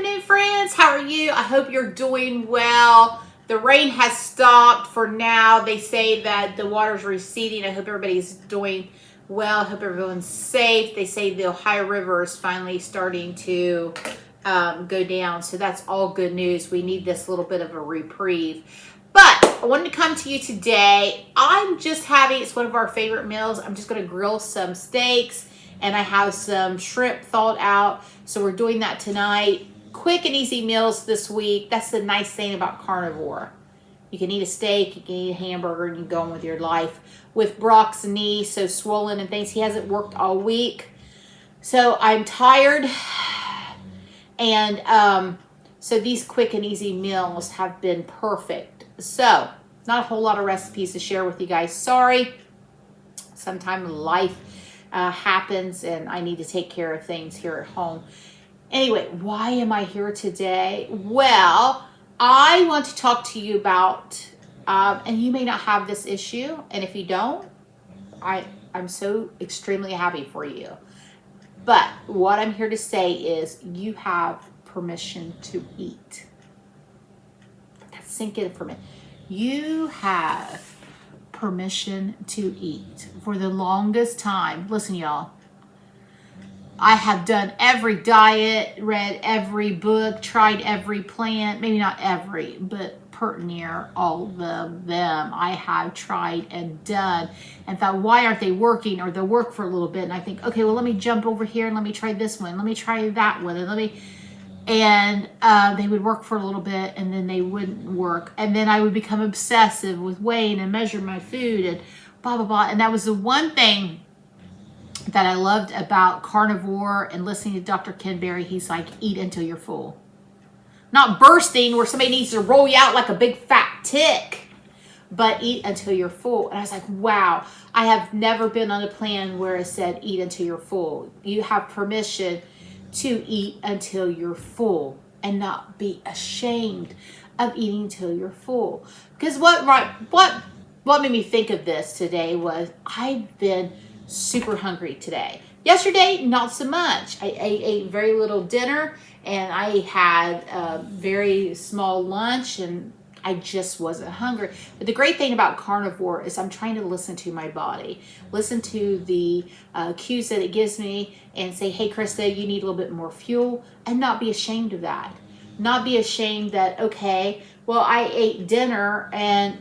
afternoon, friends. How are you? I hope you're doing well. The rain has stopped for now. They say that the water's receding. I hope everybody's doing well. I hope everyone's safe. They say the Ohio River is finally starting to go down. So that's all good news. We need this little bit of a reprieve. But I wanted to come to you today. I'm just having, it's one of our favorite meals. I'm just going to grill some steaks. And I have some shrimp thawed out. So we're doing that tonight. Quick and easy meals this week. That's the nice thing about carnivore. You can eat a steak, you can eat a hamburger, and you can go on with your life. With Brock's knee so swollen and things, he hasn't worked all week. So I'm tired. And so these quick and easy meals have been perfect. So not a whole lot of recipes to share with you guys. Sorry. Sometime life happens and I need to take care of things here at home. Anyway, why am I here today? Well, I want to talk to you about, and you may not have this issue, and if you don't, I'm so extremely happy for you. But what I'm here to say is you have permission to eat. Let's sink in for a minute. You have permission to eat. For the longest time, listen y'all, I have done every diet, read every book, tried every plant, maybe not every, but pretty near all of them I have tried and done and thought, why aren't they working? Or they'll work for a little bit and I think, okay, well let me jump over here and let me try this one, let me try that one, and they would work for a little bit and then they wouldn't work. And then I would become obsessive with weighing and measuring my food and blah, blah, blah. And that was the one thing that I loved about carnivore and listening to Dr. Ken Berry. He's like, eat until you're full. Not bursting where somebody needs to roll you out like a big fat tick, but eat until you're full. And I was like, wow, I have never been on a plan where it said eat until you're full. You have permission to eat until you're full and not be ashamed of eating till you're full. Because what made me think of this today was I've been super hungry today. Yesterday, not so much. I ate very little dinner and I had a very small lunch and I just wasn't hungry. But the great thing about carnivore is I'm trying to listen to my body, listen to the cues that it gives me and say, hey, Krista, you need a little bit more fuel, and not be ashamed of that. Not be ashamed that, okay, well, I ate dinner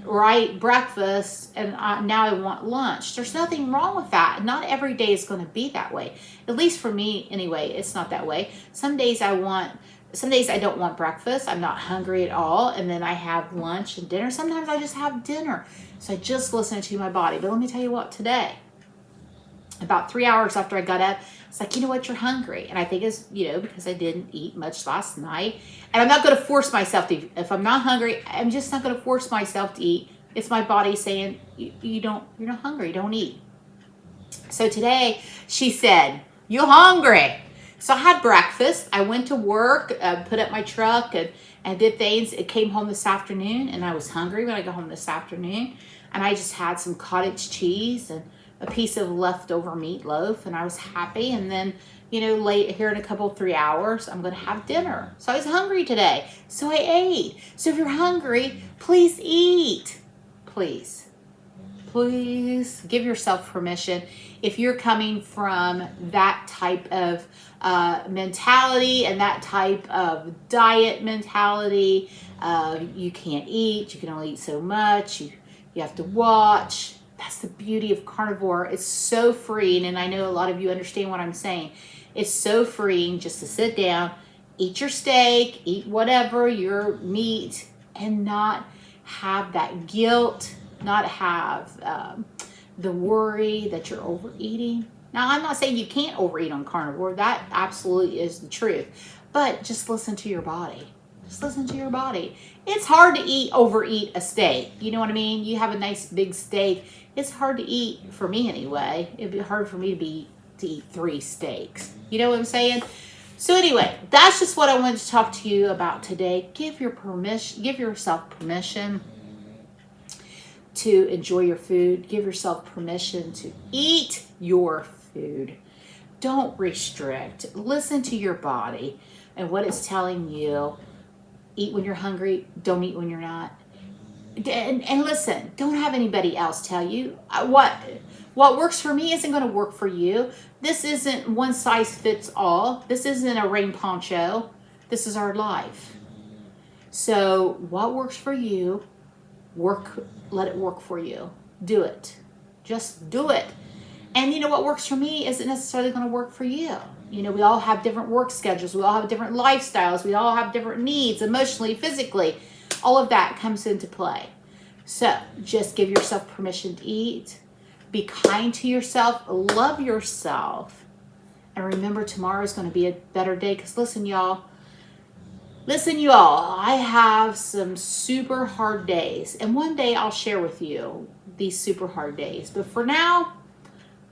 or I ate breakfast and now I want lunch. There's nothing wrong with that. Not every day is going to be that way. At least for me, anyway, it's not that way. Some days I don't want breakfast. I'm not hungry at all. And then I have lunch and dinner. Sometimes I just have dinner. So I just listen to my body. But let me tell you what, today, about 3 hours after I got up, it's like, you know what, you're hungry. And I think it's, because I didn't eat much last night. And I'm not going to force myself to eat. If I'm not hungry, I'm just not going to force myself to eat. It's my body saying, you're not hungry, don't eat. So today she said, you hungry? So I had breakfast. I went to work, put up my truck and did things. It came home this afternoon and I was hungry when I got home this afternoon. And I just had some cottage cheese and a piece of leftover meatloaf and I was happy. And then, late here in a couple, 3 hours, I'm going to have dinner. So I was hungry today. So I ate. So if you're hungry, please eat. Please give yourself permission. If you're coming from that type of mentality and that type of diet mentality, you can't eat, you can only eat so much, you have to watch. That's the beauty of carnivore. It's so freeing, and I know a lot of you understand what I'm saying. It's so freeing just to sit down, eat your steak, eat whatever, your meat, and not have that guilt, not have the worry that you're overeating. Now, I'm not saying you can't overeat on carnivore. That absolutely is the truth. But just listen to your body. Just listen to your body. It's hard to overeat a steak. You know what I mean? You have a nice big steak. It's hard to eat, for me anyway. It'd be hard for me to eat 3 steaks. You know what I'm saying? So anyway, that's just what I wanted to talk to you about today. Give yourself permission to enjoy your food. Give yourself permission to eat your food. don't restrict. Listen to your body and what it's telling you. Eat when you're hungry. Don't eat when you're not. And listen, don't have anybody else tell you what works for me isn't going to work for you. This isn't one size fits all. This isn't a rain poncho. This is our life. So what works for you, let it work for you. Do it. Just do it. And you know what works for me isn't necessarily going to work for you. You know, we all have different work schedules. We all have different lifestyles. We all have different needs, emotionally, physically. All of that comes into play. So just give yourself permission to eat. Be kind to yourself. Love yourself. And remember, tomorrow is going to be a better day. Because listen, y'all. I have some super hard days. And one day I'll share with you these super hard days. But for now,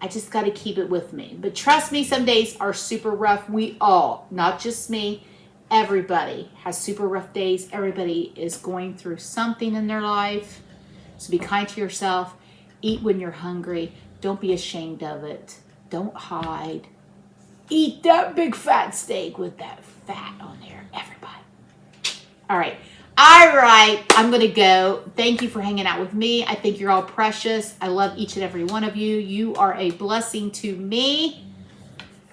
I just got to keep it with me. But trust me, some days are super rough. We all, not just me, everybody has super rough days. Everybody is going through something in their life. So be kind to yourself. Eat when you're hungry. Don't be ashamed of it. Don't hide. Eat that big fat steak with that fat on there, everybody. All right. I'm going to go. Thank you for hanging out with me. I think you're all precious. I love each and every one of you. You are a blessing to me.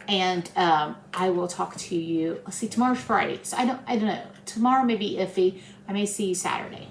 And I will talk to you. Let's see, tomorrow's Friday. So I don't know. Tomorrow may be iffy. I may see you Saturday.